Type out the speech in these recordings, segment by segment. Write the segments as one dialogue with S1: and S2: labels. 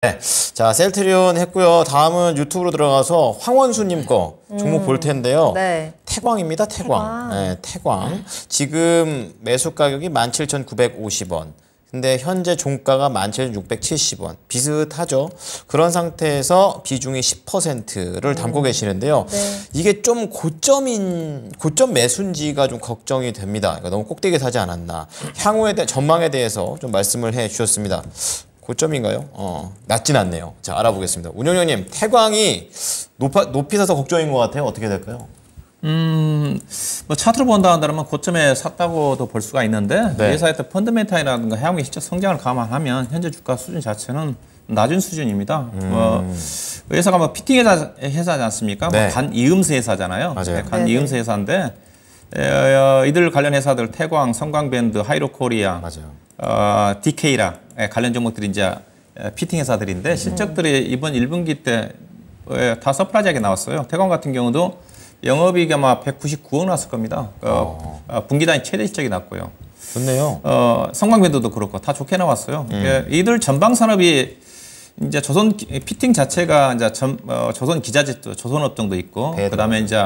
S1: 네. 자, 셀트리온 했고요. 다음은 유튜브로 들어가서 황원수님 거 종목 볼 텐데요.
S2: 네.
S1: 태광입니다. 태광. 네, 태광. 지금 매수 가격이 17,950원. 근데 현재 종가가 17,670원. 비슷하죠. 그런 상태에서 비중이 10%를 담고 계시는데요.
S2: 네.
S1: 이게 좀 고점 매수인지가 좀 걱정이 됩니다. 그러니까 너무 꼭대기에 사지 않았나. 향후에 대한 전망에 대해서 좀 말씀을 해 주셨습니다. 고점인가요? 낮진 않네요. 자, 알아보겠습니다. 운영위원님, 태광이 높이 사서 걱정인 것 같아요. 어떻게 될까요?
S3: 뭐 차트로 본다 한다면 고점에 샀다고도 볼 수가 있는데
S1: 네.
S3: 회사의 펀더멘탈이라든가 향후의 실적 성장을 감안하면 현재 주가 수준 자체는 낮은 수준입니다. 회사가 뭐 피팅 회사지 않습니까?
S1: 네.
S3: 뭐 간 이음새 회사잖아요.
S1: 맞아요.
S3: 간 이음새 회사인데 이들 관련 회사들 태광, 성광밴드, 하이로코리아,
S1: 맞아요.
S3: DK라 관련 종목들이 이제 피팅 회사들인데 실적들이 이번 1분기 때 다 서프라이즈하게 나왔어요. 태광 같은 경우도 영업이익이 아마 199억 나왔을 겁니다. 분기 단위 최대 실적이 났고요.
S1: 좋네요.
S3: 성광밴드도 그렇고 다 좋게 나왔어요. 이들 전방 산업이 이제 조선 피팅 자체가 이제 조선 기자재, 조선업종도 있고, 그다음에 이제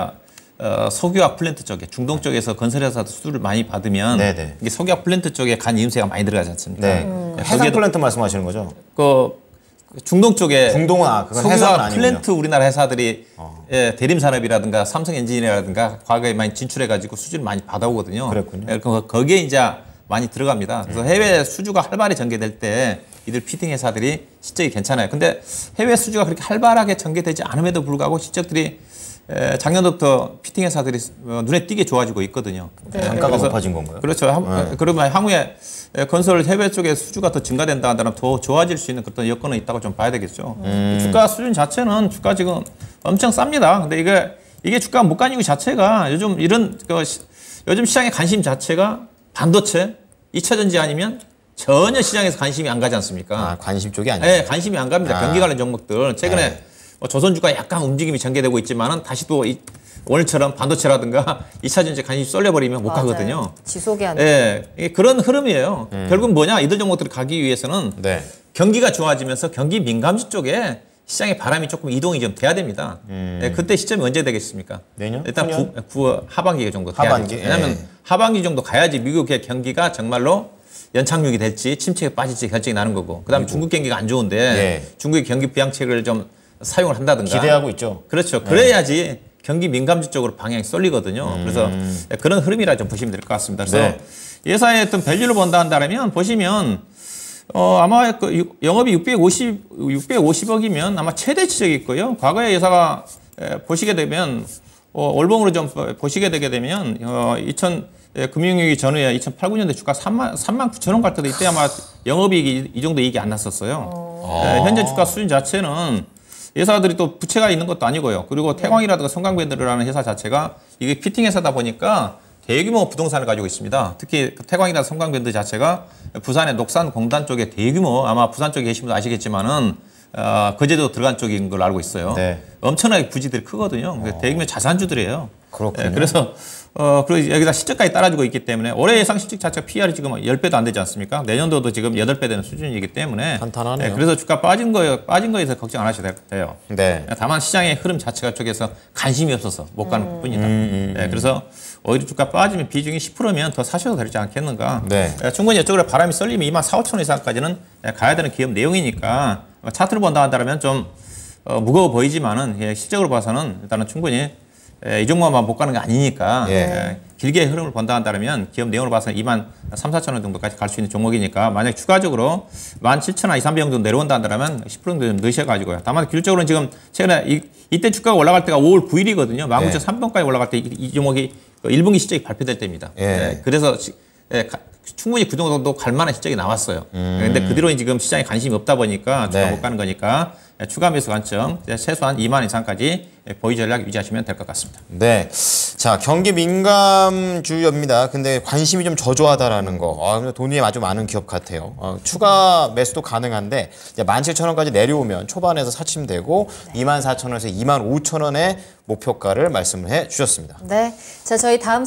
S3: 석유화 플랜트 쪽에 중동 쪽에서 건설회사도 수주를 많이 받으면
S1: 네네.
S3: 이게 석유화 플랜트 쪽에 간 이음새가 많이 들어가지 않습니까?
S1: 네. 해상 플랜트 말씀하시는 거죠?
S3: 중동 쪽에
S1: 중동은 그건 해상은
S3: 석유화
S1: 아니군요.
S3: 플랜트 우리나라 회사들이 대림산업이라든가 삼성엔지니어라든가 과거에 많이 진출해가지고 수주를 많이 받아오거든요.
S1: 그랬군요.
S3: 거기에 이제 많이 들어갑니다. 그래서 해외 수주가 활발히 전개될 때 이들 피팅 회사들이 실적이 괜찮아요. 근데 해외 수주가 그렇게 활발하게 전개되지 않음에도 불구하고 실적들이 작년부터 피팅 회사들이 눈에 띄게 좋아지고 있거든요.
S1: 네. 단가가 높아진 건가요?
S3: 그렇죠. 그러면 향후에 건설 해외 쪽에 수주가 더 증가된다 한다면 더 좋아질 수 있는 그런 여건은 있다고 좀 봐야 되겠죠. 주가 수준 자체는 주가 지금 엄청 쌉니다. 근데 이게 주가 못 가는 이유 자체가 요즘 요즘 시장의 관심 자체가 반도체, 2차 전지 아니면 전혀 시장에서 관심이 안 가지 않습니까?
S1: 관심 쪽이 아니에요?
S3: 네, 관심이 안 갑니다. 경기 관련 종목들. 최근에 조선주가 약간 움직임이 전개되고 있지만은 다시 또 오늘처럼 반도체라든가 2차 전지 관심이 쏠려버리면 못 가거든요.
S2: 지속이 안
S3: 돼. 네, 그런 흐름이에요. 결국 뭐냐? 이들 종목들이 가기 위해서는 경기가 좋아지면서 경기 민감지 쪽에 시장의 바람이 조금 이동이 좀 돼야 됩니다. 네, 그때 시점이 언제 되겠습니까?
S1: 내년?
S3: 일단 하반기 정도 돼야
S1: 하반기?
S3: 되죠. 왜냐하면 하반기 정도 가야지 미국의 경기가 정말로 연착륙이 될지 침체에 빠질지 결정이 나는 거고, 그다음에 중국 경기가 안 좋은데 중국의 경기 부양책을 좀 사용을 한다든가
S1: 기대하고 있죠.
S3: 그렇죠. 그래야지 경기 민감지 쪽으로 방향이 쏠리거든요. 그래서 그런 흐름이라 좀 보시면 될 것 같습니다. 그래서 회사의 어떤 밸류를 본다 한다면 보시면 아마 영업이 650억이면 아마 최대 지적이 있고요. 과거에 회사가 보시게 되면 월봉으로 좀 보시게 되게 되면 금융위기 전후에 2008, 9년대 주가 3만 9천 원 갈 때도 이때 아마 영업이익이 이 정도 이익이 안 났었어요. 현재 주가 수준 자체는 회사들이 또 부채가 있는 것도 아니고요. 그리고 태광이라든가 성광밴드라는 회사 자체가 이게 피팅 회사다 보니까 대규모 부동산을 가지고 있습니다. 특히 태광이나 성광밴드 자체가 부산의 녹산공단 쪽에 대규모, 아마 부산 쪽에 계신 분도 아시겠지만은 거제도 들어간 쪽인 걸 알고 있어요. 엄청나게 부지들이 크거든요. 대규모 자산주들이에요.
S1: 그렇군요.
S3: 그래서 그리고 여기다 실적까지 따라주고 있기 때문에 올해 예상 실적 자체가 PR이 지금 10배도 안 되지 않습니까? 내년도도 지금 8배 되는 수준이기 때문에
S1: 탄탄하네요.
S3: 그래서 주가 빠진 거에서 걱정 안 하셔도 돼요.
S1: 네.
S3: 다만 시장의 흐름 자체가 쪽에서 관심이 없어서 못 가는 것뿐이다. 그래서 오히려 주가 빠지면 비중이 10%면 더 사셔도 되지 않겠는가. 충분히 이쪽으로 바람이 쏠리면 2만 4, 5천 원 이상까지는 가야 되는 기업 내용이니까 차트를 본다 한다면 좀 무거워 보이지만은 실적으로 봐서는 일단은 충분히 이 종목만 못 가는 게 아니니까 길게 흐름을 본다 한다면 기업 내용으로 봐서는 2만 3, 4천 원 정도까지 갈 수 있는 종목이니까 만약 추가적으로 17,000원, 2,300원 정도 내려온다 한다면 10% 정도 좀 넣으셔가지고요. 다만 기술적으로는 지금 최근에 이때 주가가 올라갈 때가 5월 9일이거든요. 19,300원까지 올라갈 때 이 종목이 1분기 실적이 발표될 때입니다. 그래서 충분히 그 정도 갈 만한 실적이 나왔어요. 그런데 그 뒤로 지금 시장에 관심이 없다 보니까 주가 못 가는 거니까 추가 매수 관점 최소한 2만 원 이상까지 보유 전략 유지하시면 될 것 같습니다.
S1: 네. 자, 경기 민감주입니다. 근데 관심이 좀 저조하다라는 거. 돈이 아주 많은 기업 같아요. 추가 매수도 가능한데 17,000원까지 내려오면 초반에서 사치면 되고 24,000원에서 25,000원의 목표가를 말씀을 해 주셨습니다.
S2: 네. 자, 저희 다음